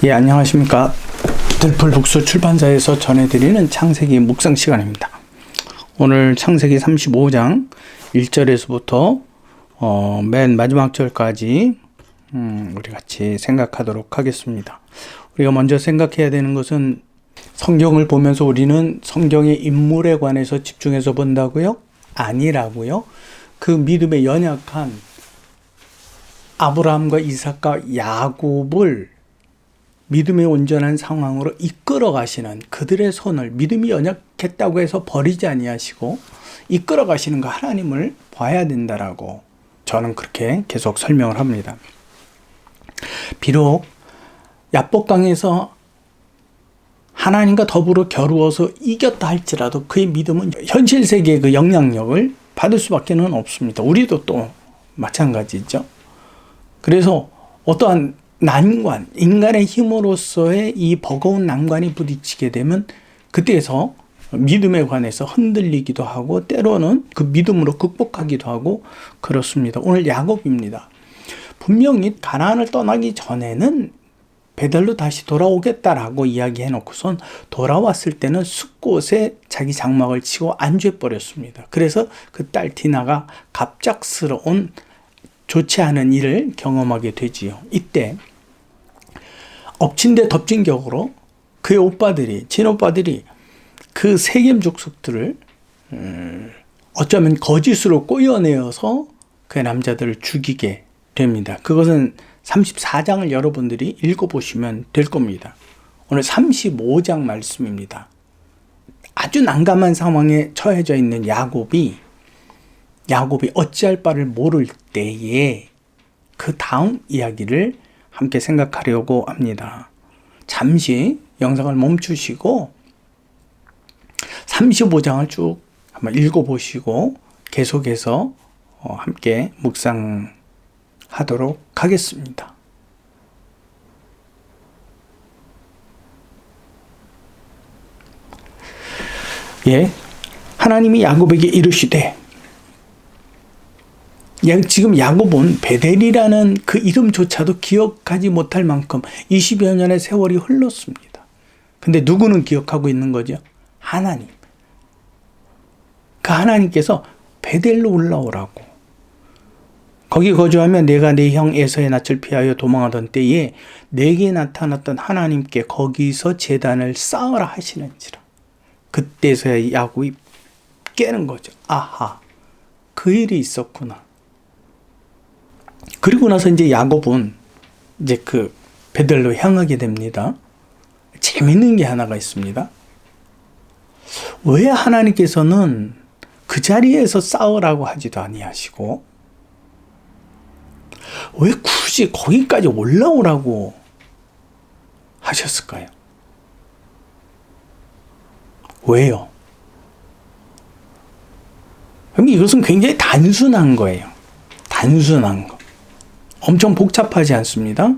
예, 안녕하십니까. 들풀북수 출판사에서 전해드리는 창세기 묵상 시간입니다. 오늘 창세기 35장 1절에서부터 맨 마지막 절까지 우리 같이 생각하도록 하겠습니다. 우리가 먼저 생각해야 되는 것은, 성경을 보면서 우리는 성경의 인물에 관해서 집중해서 본다고요? 아니라고요. 그 믿음에 연약한 아브라함과 이삭과 야곱을 믿음의 온전한 상황으로 이끌어 가시는, 그들의 손을 믿음이 연약했다고 해서 버리지 아니하시고 이끌어 가시는 그 하나님을 봐야 된다라고 저는 그렇게 계속 설명을 합니다. 비록 야복강에서 하나님과 더불어 겨루어서 이겼다 할지라도 그의 믿음은 현실 세계의 그 영향력을 받을 수밖에 없습니다. 우리도 또 마찬가지죠. 그래서 어떠한 난관, 인간의 힘으로서의 이 버거운 난관이 부딪히게 되면 그때에서 믿음에 관해서 흔들리기도 하고, 때로는 그 믿음으로 극복하기도 하고 그렇습니다. 오늘 야곱입니다. 분명히 가나안을 떠나기 전에는 베델로 다시 돌아오겠다라고 이야기해 놓고선 돌아왔을 때는 숫곳에 자기 장막을 치고 안주해 버렸습니다. 그래서 그 딸 디나가 갑작스러운 좋지 않은 일을 경험하게 되지요. 이때 엎친 데 덮친 격으로 그의 오빠들이, 친오빠들이 그 세겜 족속들을 어쩌면 거짓으로 꼬여내어서 그 남자들을 죽이게 됩니다. 그것은 34장을 여러분들이 읽어보시면 될 겁니다. 오늘 35장 말씀입니다. 아주 난감한 상황에 처해져 있는 야곱이 어찌할 바를 모를 때에 그 다음 이야기를 함께 생각하려고 합니다. 잠시 영상을 멈추시고 35장을 쭉 한번 읽어보시고 계속해서 함께 묵상하도록 하겠습니다. 예, 하나님이 야곱에게 이르시되, 지금 야곱은 베델이라는 그 이름조차도 기억하지 못할 만큼 20여 년의 세월이 흘렀습니다. 근데 누구는 기억하고 있는 거죠? 하나님. 그 하나님께서 베델로 올라오라고, 거기 거주하면 내가 내 형 에서의 낯을 피하여 도망하던 때에 내게 나타났던 하나님께 거기서 제단을 쌓으라 하시는지라. 그때서야 야곱이 깨는 거죠. 아하, 그 일이 있었구나. 그리고 나서 이제 야곱은 이제 그 베델로 향하게 됩니다. 재밌는 게 하나가 있습니다. 왜 하나님께서는 그 자리에서 싸우라고 하지도 아니하시고 왜 굳이 거기까지 올라오라고 하셨을까요? 왜요? 그럼 이것은 굉장히 단순한 거예요. 단순한 거. 엄청 복잡하지 않습니다.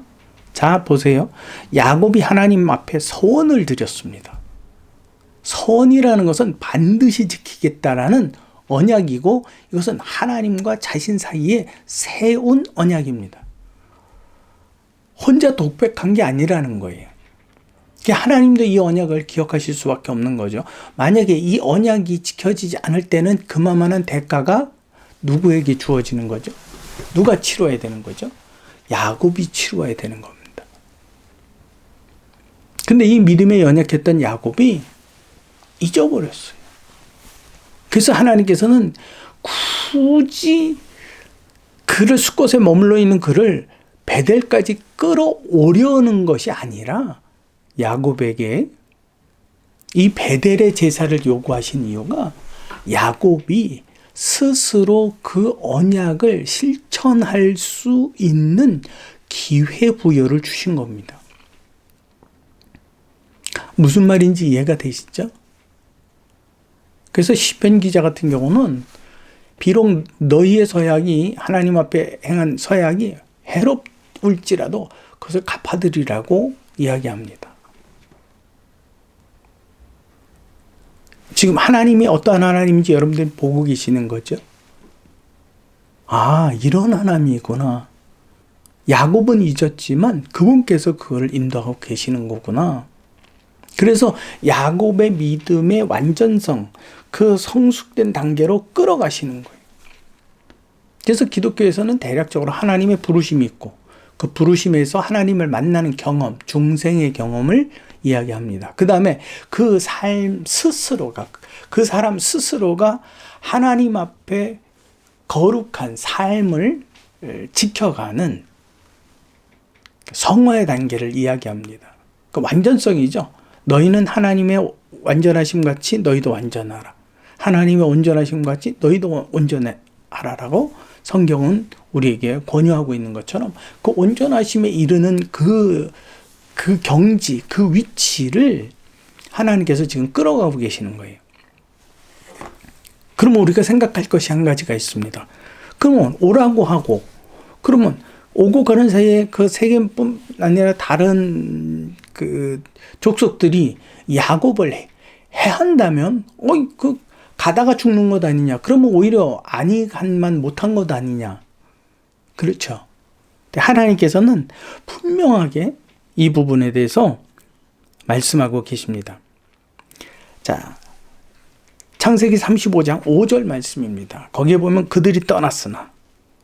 자, 보세요. 야곱이 하나님 앞에 서원을 드렸습니다. 서원이라는 것은 반드시 지키겠다라는 언약이고, 이것은 하나님과 자신 사이에 세운 언약입니다. 혼자 독백한 게 아니라는 거예요. 하나님도 이 언약을 기억하실 수밖에 없는 거죠. 만약에 이 언약이 지켜지지 않을 때는 그만한 대가가 누구에게 주어지는 거죠? 누가 치러야 되는 거죠? 야곱이 치러야 되는 겁니다. 근데 이 믿음에 연약했던 야곱이 잊어버렸어요. 그래서 하나님께서는 굳이 그를 숫곳에 머물러 있는 그를 베델까지 끌어오려는 것이 아니라 야곱에게 이 베델의 제사를 요구하신 이유가 야곱이 스스로 그 언약을 실천할 수 있는 기회부여를 주신 겁니다. 무슨 말인지 이해가 되시죠? 그래서 시편 기자 같은 경우는 비록 너희의 서약이, 하나님 앞에 행한 서약이 해롭을지라도 그것을 갚아드리라고 이야기합니다. 지금 하나님이 어떠한 하나님인지 여러분들이 보고 계시는 거죠. 아, 이런 하나님이구나. 야곱은 잊었지만 그분께서 그걸 인도하고 계시는 거구나. 그래서 야곱의 믿음의 완전성, 그 성숙된 단계로 끌어가시는 거예요. 그래서 기독교에서는 대략적으로 하나님의 부르심이 있고 그 부르심에서 하나님을 만나는 경험, 중생의 경험을 이야기합니다. 그 다음에 그 삶 스스로가, 그 사람 스스로가 하나님 앞에 거룩한 삶을 지켜가는 성화의 단계를 이야기합니다. 그 완전성이죠. 너희는 하나님의 완전하심 같이 너희도 완전하라. 하나님의 온전하심 같이 너희도 온전하라라고 성경은 우리에게 권유하고 있는 것처럼 그 온전하심에 이르는 그 경지, 그 위치를 하나님께서 지금 끌어가고 계시는 거예요. 그러면 우리가 생각할 것이 한 가지가 있습니다. 그러면 오라고 하고, 그러면 오고 가는 사이에 그 세겜뿐 아니라 다른 그 족속들이 야곱을 해한다면, 그 가다가 죽는 것 아니냐? 그러면 오히려 아니간만 못한 것 아니냐? 그렇죠. 하나님께서는 분명하게 이 부분에 대해서 말씀하고 계십니다. 자, 창세기 35장 5절 말씀입니다. 거기에 보면 그들이 떠났으나,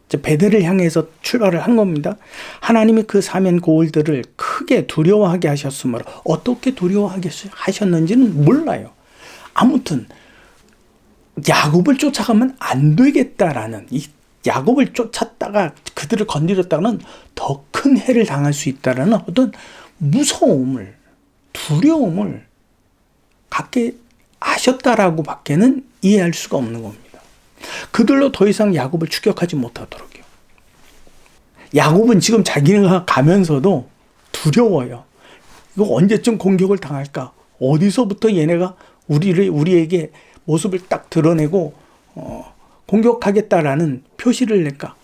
베델을 향해서 출발을 한 겁니다. 하나님이 그 사면 고울들을 크게 두려워하게 하셨으므로, 어떻게 두려워하게 하셨는지는 몰라요. 아무튼 야곱을 쫓아가면 안 되겠다라는, 이 야곱을 쫓았다가 그들을 건드렸다가는 더 큰 해를 당할 수 있다라는 어떤 무서움을, 두려움을 갖게 하셨다라고 밖에는 이해할 수가 없는 겁니다. 그들로 더 이상 야곱을 추격하지 못하도록요. 야곱은 지금 자기가 가면서도 두려워요. 이거 언제쯤 공격을 당할까? 어디서부터 얘네가 우리에게 모습을 딱 드러내고 공격하겠다라는 표시를 낼까?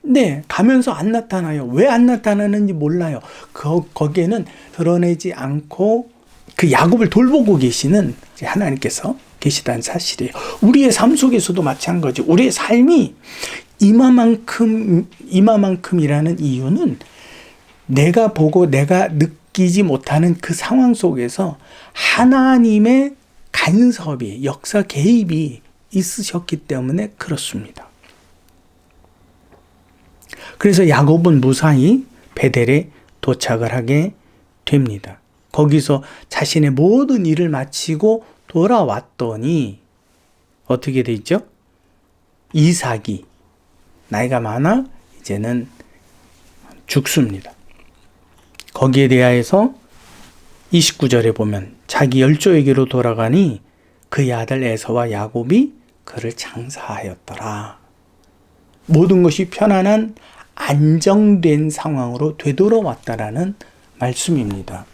네, 가면서 안 나타나요. 왜 안 나타나는지 몰라요. 거기에는 드러내지 않고 그 야곱을 돌보고 계시는 하나님께서 계시다는 사실이에요. 우리의 삶 속에서도 마찬가지. 우리의 삶이 이마만큼이라는 이유는 내가 보고 내가 느끼지 못하는 그 상황 속에서 하나님의 간섭이, 역사 개입이 있으셨기 때문에 그렇습니다. 그래서 야곱은 무사히 베델에 도착을 하게 됩니다. 거기서 자신의 모든 일을 마치고 돌아왔더니 어떻게 되죠? 이삭이 나이가 많아 이제는 죽습니다. 거기에 대하여서 29절에 보면 자기 열조에게로 돌아가니 그의 아들 에서와 야곱이 그를 장사하였더라. 모든 것이 편안한 안정된 상황으로 되돌아왔다라는 말씀입니다.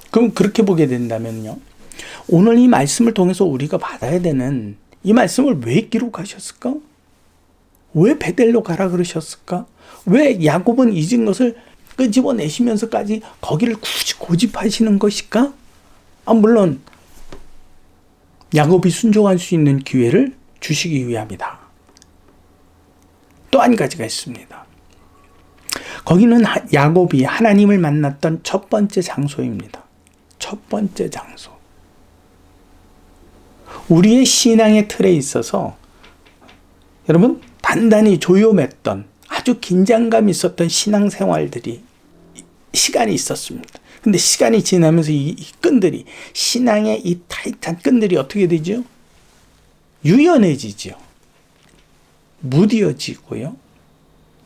그럼 그렇게 보게 된다면요, 오늘 이 말씀을 통해서 우리가 받아야 되는, 이 말씀을 왜 기록하셨을까? 왜 베델로 가라 그러셨을까? 왜 야곱은 잊은 것을 끄집어내시면서까지 거기를 굳이 고집하시는 것일까? 물론 야곱이 순종할 수 있는 기회를 주시기 위함이다. 또 한 가지가 있습니다. 거기는 야곱이 하나님을 만났던 첫 번째 장소입니다. 첫 번째 장소. 우리의 신앙의 틀에 있어서 여러분 단단히 조용했던, 아주 긴장감 있었던 신앙생활들이 시간이 있었습니다. 근데 시간이 지나면서 이 끈들이, 신앙의 이 타이트한 끈들이 어떻게 되죠? 유연해지죠. 무뎌지고요.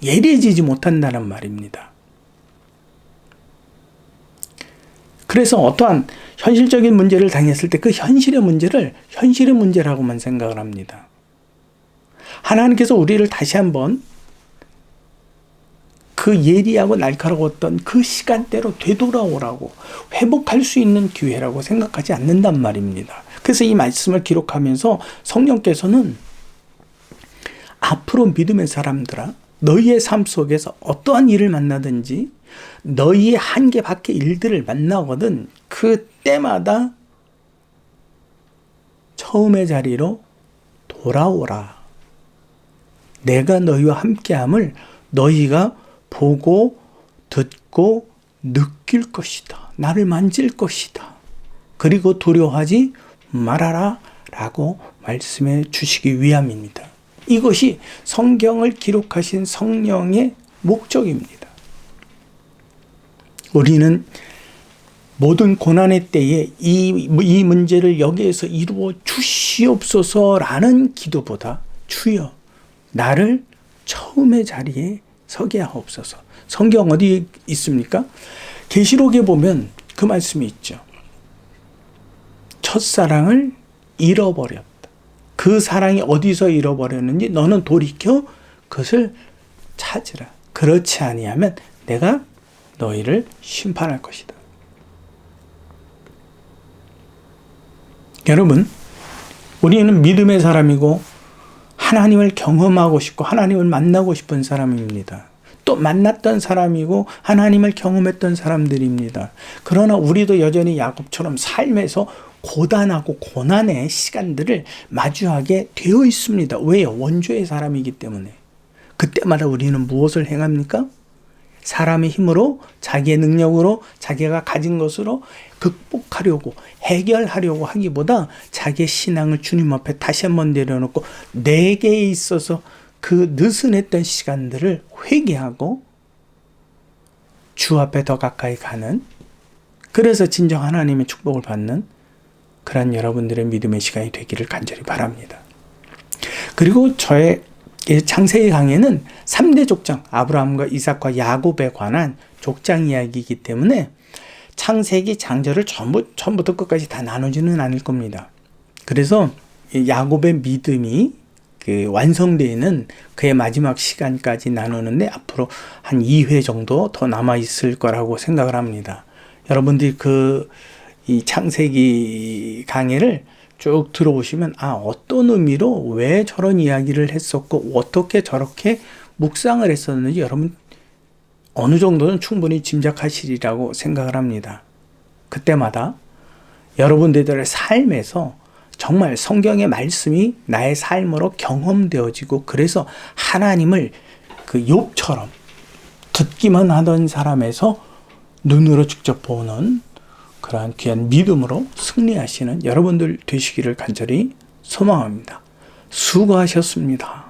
예리해지지 못한다는 말입니다. 그래서 어떠한 현실적인 문제를 당했을 때 그 현실의 문제를 현실의 문제라고만 생각을 합니다. 하나님께서 우리를 다시 한번 그 예리하고 날카로웠던 그 시간대로 되돌아오라고, 회복할 수 있는 기회라고 생각하지 않는단 말입니다. 그래서 이 말씀을 기록하면서 성령께서는 앞으로 믿음의 사람들아, 너희의 삶 속에서 어떠한 일을 만나든지 너희의 한계 밖의 일들을 만나거든 그 때마다 처음의 자리로 돌아오라. 내가 너희와 함께함을 너희가 보고 듣고 느낄 것이다. 나를 만질 것이다. 그리고 두려워하지 말아라 라고 말씀해 주시기 위함입니다. 이것이 성경을 기록하신 성령의 목적입니다. 우리는 모든 고난의 때에 이 문제를 여기에서 이루어 주시옵소서라는 기도보다 주여 나를 처음의 자리에 서게 하옵소서. 성경 어디 있습니까? 계시록에 보면 그 말씀이 있죠. 첫사랑을 잃어버렸다. 그 사랑이 어디서 잃어버렸는지 너는 돌이켜 그것을 찾으라. 그렇지 아니하면 내가 너희를 심판할 것이다. 여러분, 우리는 믿음의 사람이고 하나님을 경험하고 싶고 하나님을 만나고 싶은 사람입니다. 또 만났던 사람이고 하나님을 경험했던 사람들입니다. 그러나 우리도 여전히 야곱처럼 삶에서 고단하고 고난의 시간들을 마주하게 되어 있습니다. 왜요? 원죄의 사람이기 때문에. 그때마다 우리는 무엇을 행합니까? 사람의 힘으로, 자기의 능력으로, 자기가 가진 것으로 극복하려고, 해결하려고 하기보다 자기의 신앙을 주님 앞에 다시 한번 내려놓고 내게 있어서 그 느슨했던 시간들을 회개하고 주 앞에 더 가까이 가는, 그래서 진정 하나님의 축복을 받는 그런 여러분들의 믿음의 시간이 되기를 간절히 바랍니다. 그리고 저의 창세기 강의는 3대 족장, 아브라함과 이삭과 야곱에 관한 족장 이야기이기 때문에 창세기 장절을 처음부터 끝까지 다 나누지는 않을 겁니다. 그래서 야곱의 믿음이 완성되는 그의 마지막 시간까지 나누는데 앞으로 한 2회 정도 더 남아있을 거라고 생각을 합니다. 여러분들이 이 창세기 강의를 쭉 들어보시면 어떤 의미로 왜 저런 이야기를 했었고 어떻게 저렇게 묵상을 했었는지 여러분 어느 정도는 충분히 짐작하시리라고 생각을 합니다. 그때마다 여러분들의 삶에서 정말 성경의 말씀이 나의 삶으로 경험되어지고 그래서 하나님을 욥처럼 듣기만 하던 사람에서 눈으로 직접 보는 그러한 귀한 믿음으로 승리하시는 여러분들 되시기를 간절히 소망합니다. 수고하셨습니다.